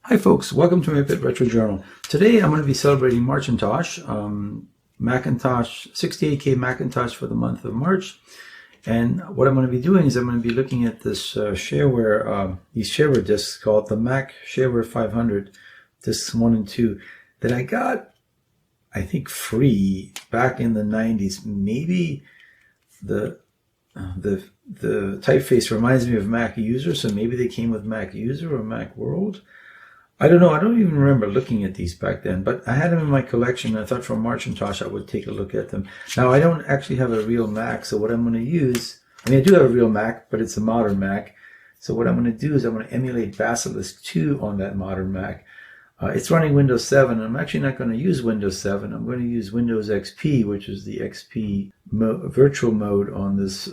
Hi folks, welcome to my Bit Retro Journal. Today I'm going to be celebrating Marcintosh, Macintosh, 68K Macintosh for the month of March. And what I'm going to be doing is I'm going to be looking at this shareware, these shareware discs called the Mac Shareware 500, discs 1 and 2, that I got, I think, free back in the 90s. Maybe the typeface reminds me of Mac User, so maybe they came with Mac User or Mac World. I don't know. I don't even remember looking at these back then, but I had them in my collection, and I thought from Marcintosh I would take a look at them. Now, I don't actually have a real Mac, so what I'm going to use, I mean, I do have a real Mac, but it's a modern Mac. So what I'm going to do is I'm going to emulate Basilisk 2 on that modern Mac. It's running Windows 7. I'm actually not going to use Windows 7. I'm going to use Windows XP, which is the XP virtual mode on this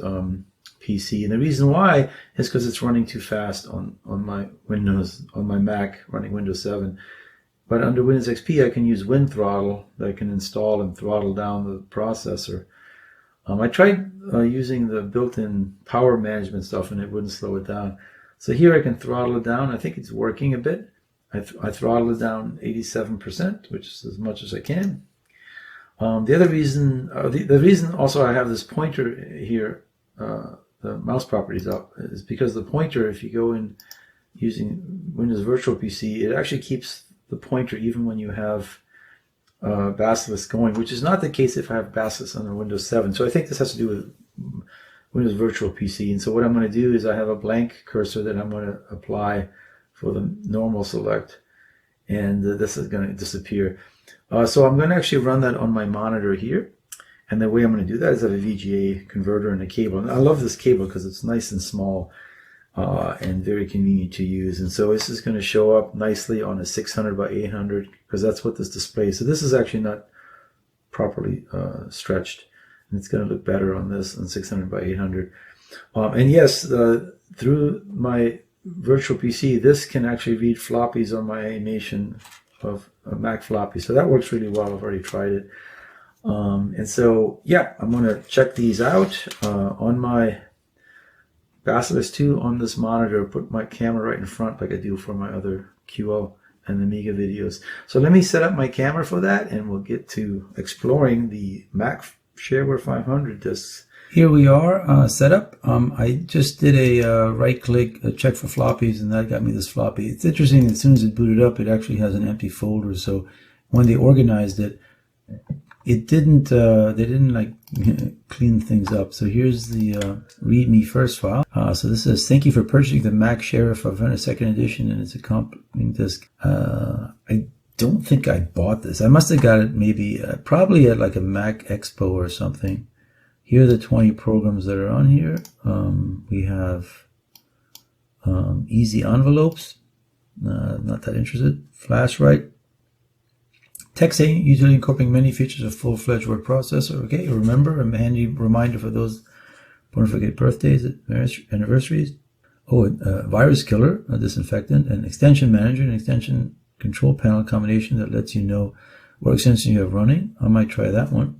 PC, and the reason why is because it's running too fast on my Mac running Windows 7. But under Windows XP I can use WinThrottle that I can install and throttle down the processor. I tried using the built-in power management stuff and it wouldn't slow it down. So here I can throttle it down. I think it's working a bit. I throttle it down 87%, which is as much as I can. The other reason, the reason also I have this pointer here, the mouse properties up, is because the pointer, if you go in using Windows Virtual PC, it actually keeps the pointer even when you have Basilisk going, which is not the case if I have Basilisk under Windows 7. So I think this has to do with Windows Virtual PC. And so what I'm going to do is I have a blank cursor that I'm going to apply for the normal select, and this is going to disappear. So I'm going to actually run that on my monitor here. And the way I'm going to do that is I have a VGA converter and a cable. And I love this cable because it's nice and small and very convenient to use. And so this is going to show up nicely on a 600 by 800 because that's what this displays. So this is actually not properly stretched. And it's going to look better on this on 600 by 800. And yes, through my virtual PC, this can actually read floppies on my animation of Mac floppy. So that works really well. I've already tried it. And so, yeah, I'm going to check these out on my Basilisk 2 on this monitor, put my camera right in front like I do for my other QL and Amiga videos. So let me set up my camera for that, and we'll get to exploring the Mac Shareware 500 discs. Here we are set up. I just did a right-click check for floppies, and that got me this floppy. It's interesting, as soon as it booted up, it actually has an empty folder. So when they organized it, it didn't, they didn't like clean things up. So here's the README first file. So this says, thank you for purchasing the Mac Shareware 500 second edition and its accompanying disc. I don't think I bought this. I must have got it maybe, probably at like a Mac Expo or something. Here are the 20 programs that are on here. We have easy envelopes. Not that interested. Flash write. Texting, usually incorporating many features of full-fledged word processor. Okay, remember, a handy reminder for those who don't forget birthdays, anniversaries. Oh, a virus killer, a disinfectant, an extension manager, an extension control panel combination that lets you know what extension you have running. I might try that one.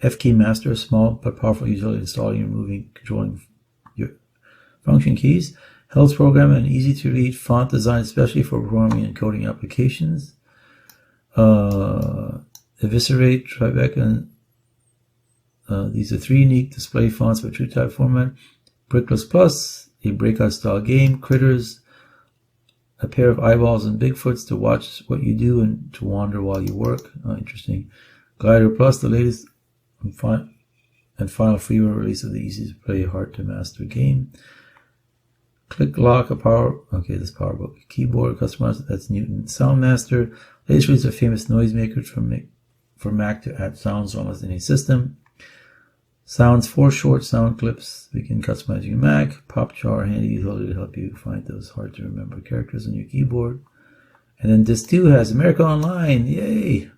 F-key master, a small but powerful utility installing and removing, controlling your function keys. Health program, an easy-to-read font designed especially for programming and coding applications. Eviscerate, Tribeca, these are 3 unique display fonts for TrueType format. Brickless Plus, a breakout style game. Critters, a pair of eyeballs and Bigfoots to watch what you do and to wander while you work. Interesting. Glider Plus, the latest and final freeware release of the easy to play, hard to master game. Click Lock, a power, okay, this PowerBook. Keyboard, customized, that's Newton. Soundmaster, latest release of famous noisemakers for Mac to add sounds to almost any system. Sounds for short sound clips. We can customize your Mac. PopChar, handy utility to help you find those hard to remember characters on your keyboard. And then Disc 2 has America Online, yay!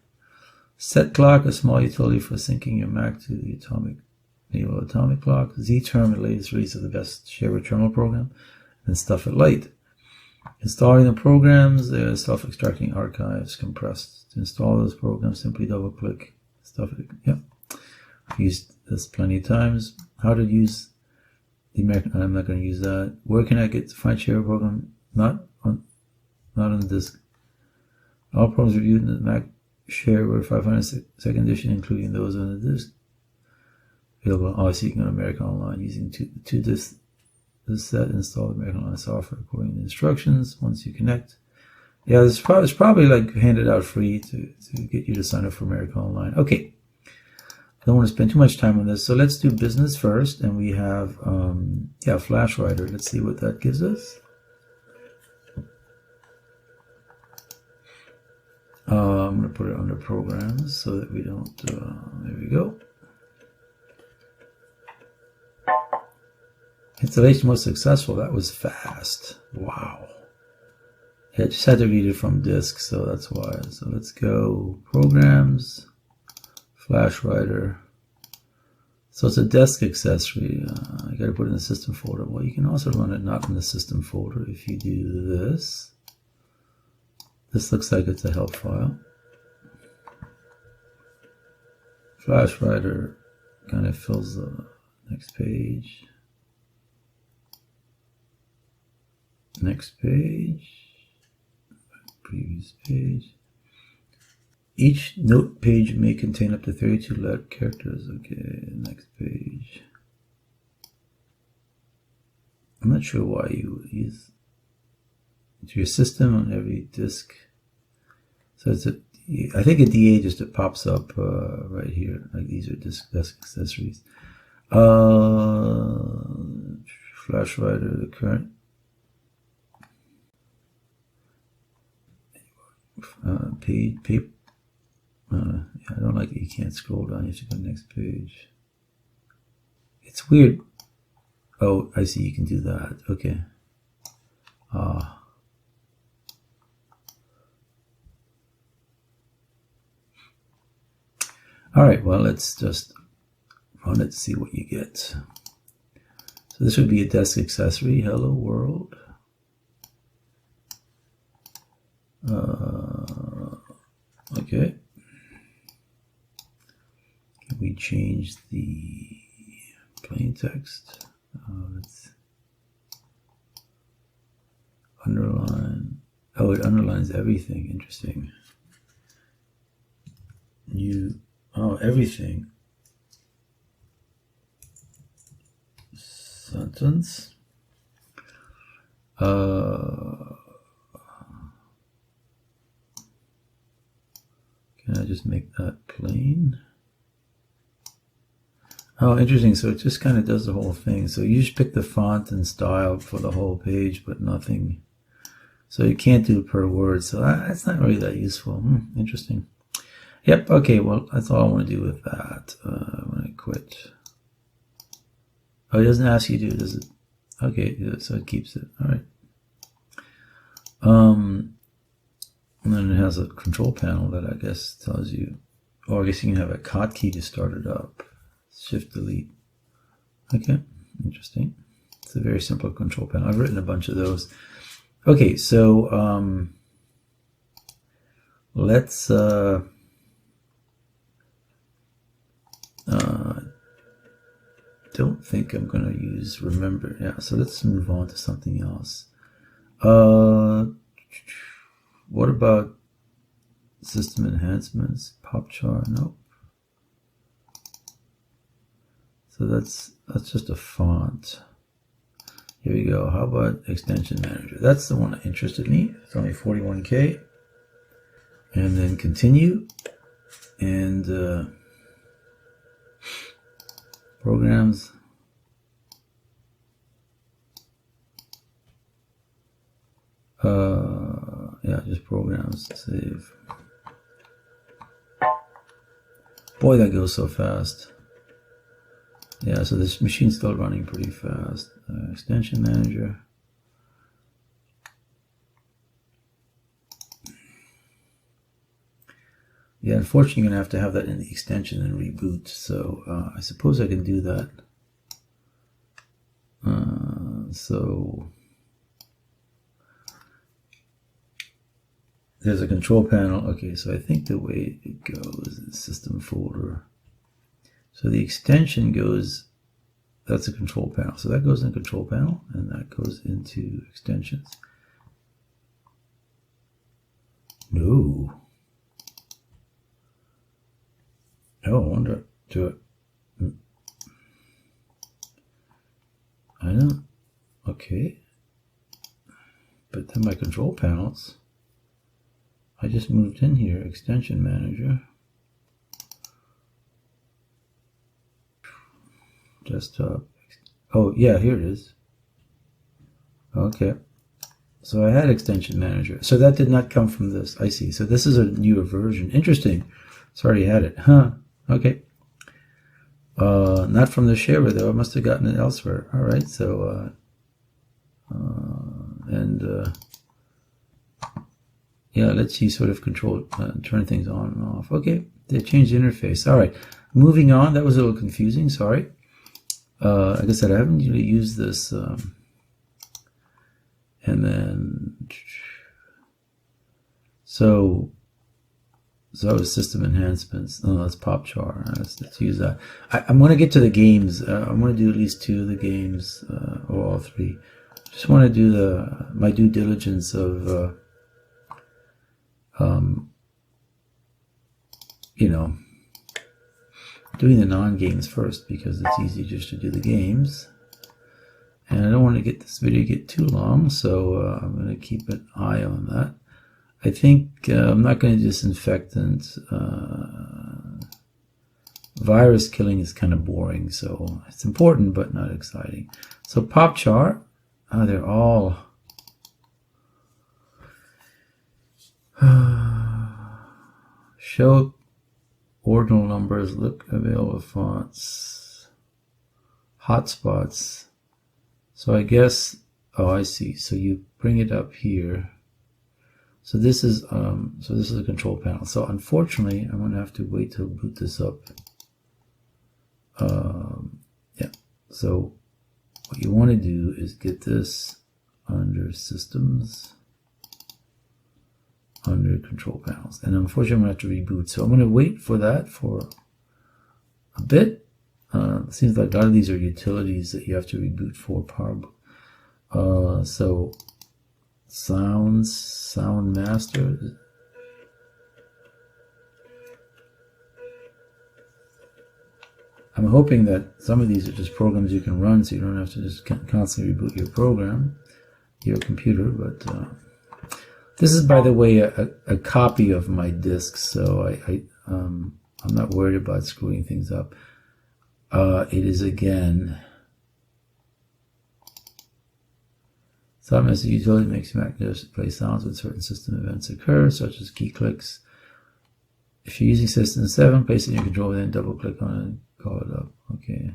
Set Clock, a small utility for syncing your Mac to the atomic clock. Z-Term, the latest release of the best shareware terminal program. And Stuff It Light. Installing the programs, self-extracting archives, compressed. To install those programs, simply double-click. Stuff It. Yep. I've used this plenty of times. How to use the American. I'm not going to use that. Where can I get to find shareware program? Not on not on the disk. All programs reviewed in the Mac Shareware 500 second edition, including those on the disk. Available. Oh, so you can go to American Online using two disks. This set install American Online software according to the instructions. Once you connect, yeah, it's probably like handed out free to get you to sign up for American Online. Okay, I don't want to spend too much time on this, so let's do business first. And we have yeah, Flash Writer. Let's see what that gives us. I'm going to put it under programs so that we don't. There we go. Installation was successful. That was fast. Wow. Yeah, I just had to read it from disk, so that's why. So let's go programs, Flash Writer. So it's a desk accessory. I got to put it in the system folder. Well, you can also run it not in the system folder if you do this. This looks like it's a help file. Flash Writer kind of fills the next page. Next page. Previous page. Each note page may contain up to 32 letter characters. Okay, next page. I'm not sure why you would use your system on every disk. So it's I think a DA just it pops up right here. Like these are desk accessories. Flash Writer, the current. Paper. Yeah, I don't like that you can't scroll down. You have to go to the next page. It's weird. Oh, I see. You can do that. Okay. All right. Well, let's just run it. See what you get. So this would be a desk accessory. Hello world. Okay. Can we change the plain text? Let's underline. Oh, it underlines everything. Interesting. Everything. Sentence. Can I just make that plain? Oh, interesting. So it just kind of does the whole thing. So you just pick the font and style for the whole page, but nothing. So you can't do it per word. So that's not really that useful. Interesting. Yep. Okay. Well, that's all I want to do with that. I'm going to quit. Oh, it doesn't ask you to, does it? Okay. So it keeps it. All right. And then it has a control panel that I guess tells you, or I guess you can have a hotkey to start it up. Shift delete. Okay, interesting. It's a very simple control panel. I've written a bunch of those. Okay, so let's don't think I'm going to use remember. Yeah, so let's move on to something else. What about system enhancements? Pop chart? Nope. So that's just a font. Here we go. How about extension manager? That's the one that interested me. It's only 41K. And then continue. And programs. Yeah, just programs. Save. Boy, that goes so fast. Yeah, so this machine's still running pretty fast. Extension manager. Yeah, unfortunately, you're going to have that in the extension and reboot. So I suppose I can do that. So there's a control panel. Okay, so I think the way it goes is system folder. So the extension goes, that's a control panel. So that goes in control panel and that goes into extensions. No. Oh, I wonder to it. I know. Okay. But then my control panels, I just moved in here, extension manager, desktop. Oh yeah, here it is. Okay. So I had extension manager. So that did not come from this. I see. So this is a newer version. Interesting. Sorry, you had it. Huh. Okay. Not from the shareware though. I must have gotten it elsewhere. All right. So yeah, let's see. Sort of control, turn things on and off. Okay. They changed the interface. All right. Moving on. That was a little confusing. Sorry. Like I said, I haven't really used this. And then, so system enhancements. Oh, that's PopChar. Let's use that. I'm going to get to the games. I'm going to do at least 2 of the games, or all 3. Just want to do my due diligence of, you know, doing the non-games first because it's easy just to do the games. And I don't want to get this video get too long, so I'm going to keep an eye on that. I think I'm not going to disinfectant. Virus killing is kind of boring, so it's important but not exciting. So PopChar, they're all show ordinal numbers, look available fonts, hotspots. So I guess, oh, I see. So you bring it up here. So this is a control panel. So unfortunately, I'm going to have to wait to boot this up. Yeah. So what you want to do is get this under Systems, under Control Panels, and unfortunately, I'm going to have to reboot. So I'm going to wait for that for a bit. It seems like a lot of these are utilities that you have to reboot for PowerBook. So Sound Master. I'm hoping that some of these are just programs you can run, so you don't have to just constantly reboot your program, your computer. But this is, by the way, a copy of my disk, so I'm not worried about screwing things up. It is again. Sound Master utility makes Mac play sounds when certain system events occur, such as key clicks. If you're using System 7, place it in your controller, then double click on it and call it up. Okay.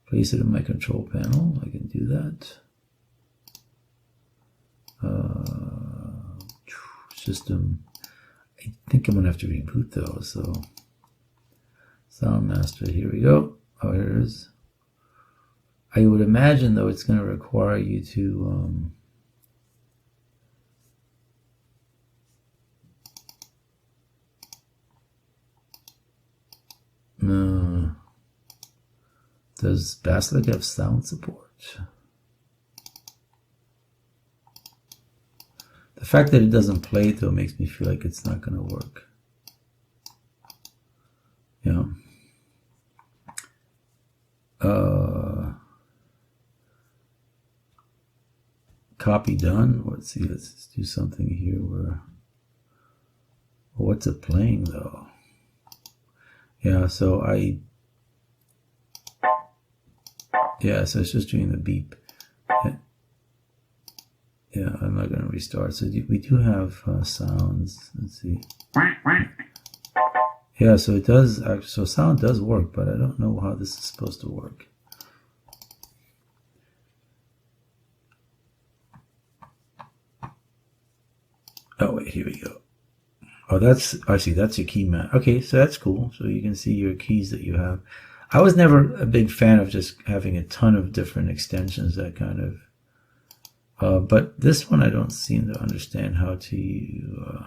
Place it in my control panel. I can do that. System. I think I'm going to have to reboot though, so. Sound Master, here we go. Oh, here it is. I would imagine, though, it's going to require you to does Basilisk have sound support? The fact that it doesn't play, though, makes me feel like it's not going to work. Yeah. Copy done. Let's see. Let's do something here where. What's it playing though? Yeah. So yeah. So it's just doing the beep. Yeah. I'm not going to restart. So we do have sounds. Let's see. Yeah. So it does actually. So sound does work, but I don't know how this is supposed to work. Oh wait, here we go. Oh, I see, that's your key map. Okay, so that's cool. So you can see your keys that you have. I was never a big fan of just having a ton of different extensions, that kind of. But this one I don't seem to understand how to.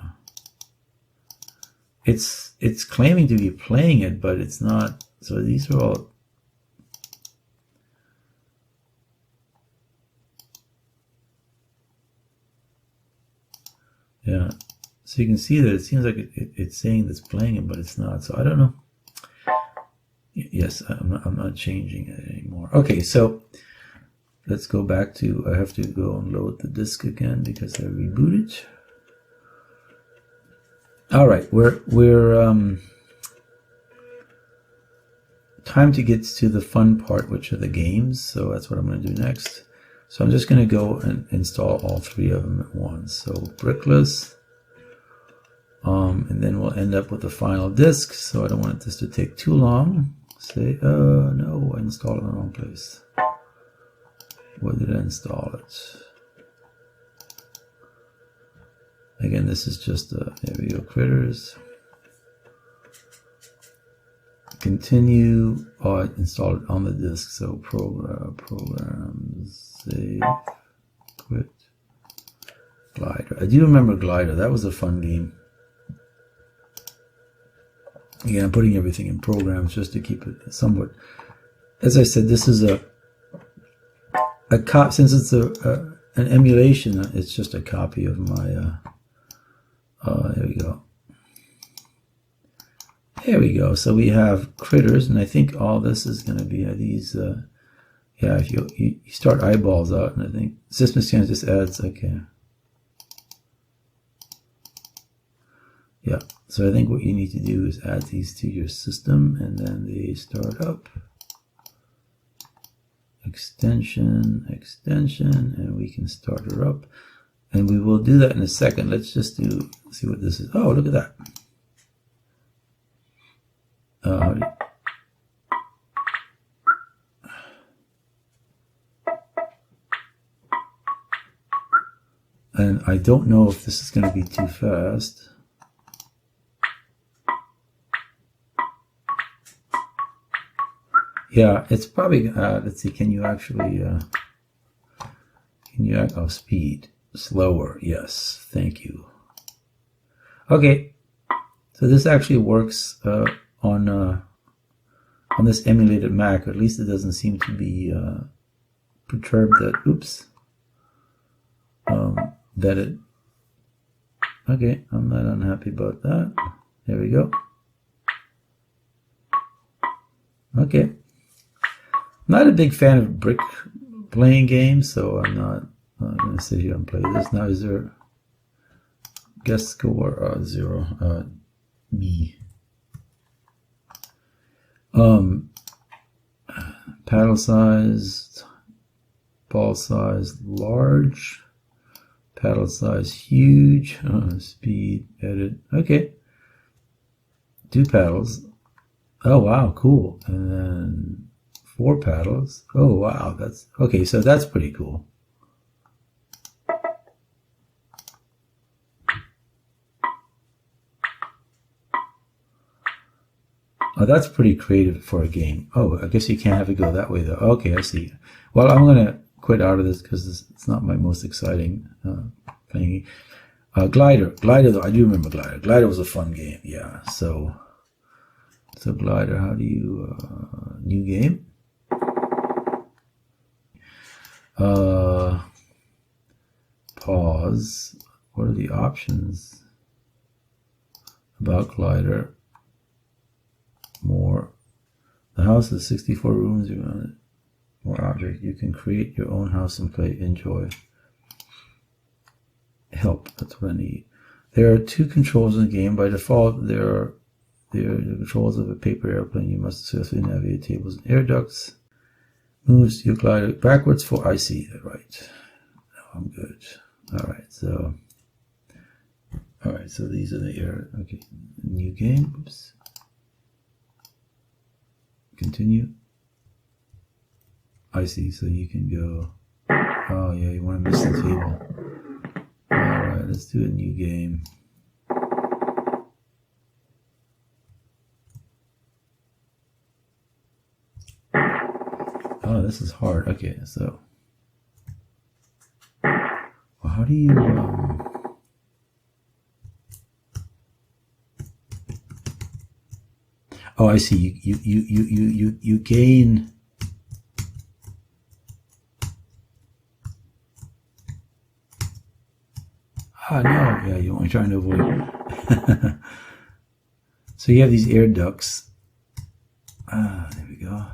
It's claiming to be playing it, but it's not. So these are all. Yeah. So you can see that it seems like it's saying that it's playing it, but it's not. So I don't know. Yes, I'm not changing it anymore. Okay, so let's go back to, I have to go and load the disk again because I rebooted. All right, we're time to get to the fun part, which are the games. So that's what I'm going to do next. So I'm just going to go and install all three of them at once. So brickless, and then we'll end up with the final disk. So I don't want this to take too long. Say, no, I installed it in the wrong place. Where did I install it? Again, this is just there we go, critters. Continue. Oh, I installed it on the disk. So programs, save, quit. Glider. I do remember Glider. That was a fun game. Again, I'm putting everything in programs just to keep it somewhat. As I said, this is since it's an emulation. It's just a copy of my. There we go. There we go. So we have critters, and I think all this is going to be these. Yeah, if you start eyeballs out, and I think system scan just adds. Okay. Yeah. So I think what you need to do is add these to your system, and then they start up. Extension, and we can start her up. And we will do that in a second. Let's just see what this is. Oh, look at that. And I don't know if this is going to be too fast. Yeah, it's probably, let's see, can you actually, oh, speed, slower, yes, thank you. Okay, so this actually works on this emulated Mac, or at least it doesn't seem to be perturbed that, oops, that it, okay, I'm not unhappy about that. There we go. Okay. Not a big fan of brick playing games, so I'm not going to sit here and play this. Now, is there guess score 0? Me. Paddle size, ball size large, paddle size huge, speed edit. Okay, 2 paddles. Oh wow, cool. And then 4 paddles. Oh wow, that's okay. So that's pretty cool. Oh, that's pretty creative for a game. Oh, I guess you can't have it go that way though. Okay, I see. Well, I'm gonna quit out of this because it's not my most exciting thing. Glider though, I do remember Glider. Glider was a fun game. Yeah. So Glider, how do you new game? Pause. What are the options about Glider? More. The house has 64 rooms. You want it. More object. You can create your own house and play. Enjoy. Help. That's what I need. There are 2 controls in the game. By default, there are the controls of a paper airplane. You must successfully navigate tables and air ducts. Moves your glider backwards for. I see that right. No, I'm good. All right. So these are the air. Okay. New game. Oops. Continue. I see. So you can go. Oh yeah, you want to miss the table. All right. Let's do a new game. Oh, this is hard. Okay, so well, how do you oh, I see. You gain. Ah, no, yeah, you're trying to avoid. So you have these air ducts. Ah, there we go.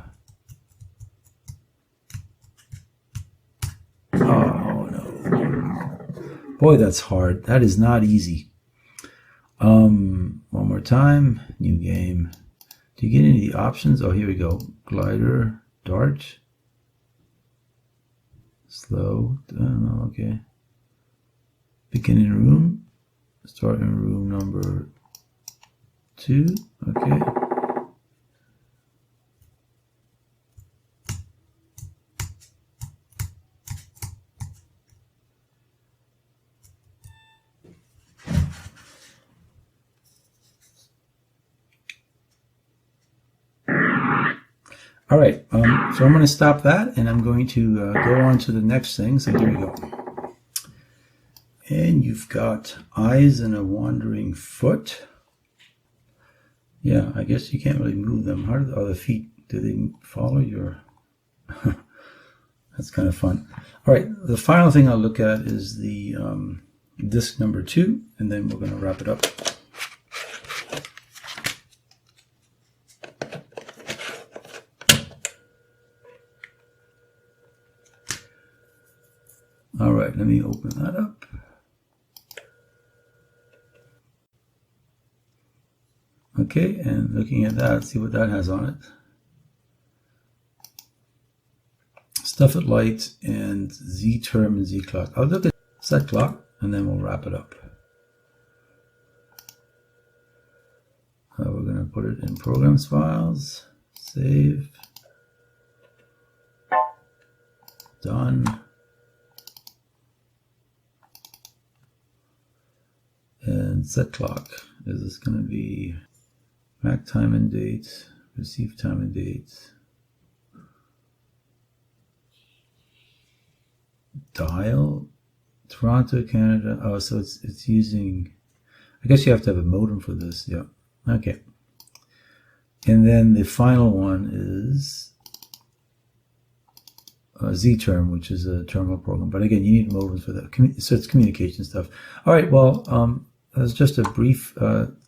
Oh no. Boy, that's hard. That is not easy. One more time. New game. Do you get any of the options? Oh, here we go. Glider, dart, slow. I don't know. Okay. Begin in room. Start in room number 2. Okay. All right, so I'm going to stop that, and I'm going to go on to the next thing. So here we go. And you've got eyes and a wandering foot. Yeah, I guess you can't really move them. How are the feet? Do they follow your... That's kind of fun. All right, the final thing I'll look at is the disc number 2, and then we're going to wrap it up. All right, let me open that up. Okay, and looking at that, see what that has on it. Stuff it light and Z term and Z clock. I'll look at set clock and then we'll wrap it up. We're going to put it in programs files, save, done. And set clock. Is this going to be Mac time and date, receive time and date, dial, Toronto, Canada. Oh, so it's using, I guess you have to have a modem for this. Yeah. Okay. And then the final one is Z term, which is a terminal program. But again, you need modems for that. So it's communication stuff. All right. Well, that was just a brief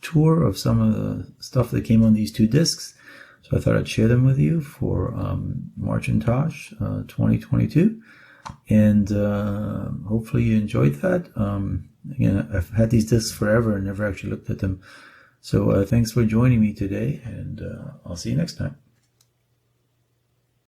tour of some of the stuff that came on these 2 discs. So I thought I'd share them with you for Marcintosh 2022. And hopefully you enjoyed that. Again, I've had these discs forever and never actually looked at them. So thanks for joining me today, and I'll see you next time.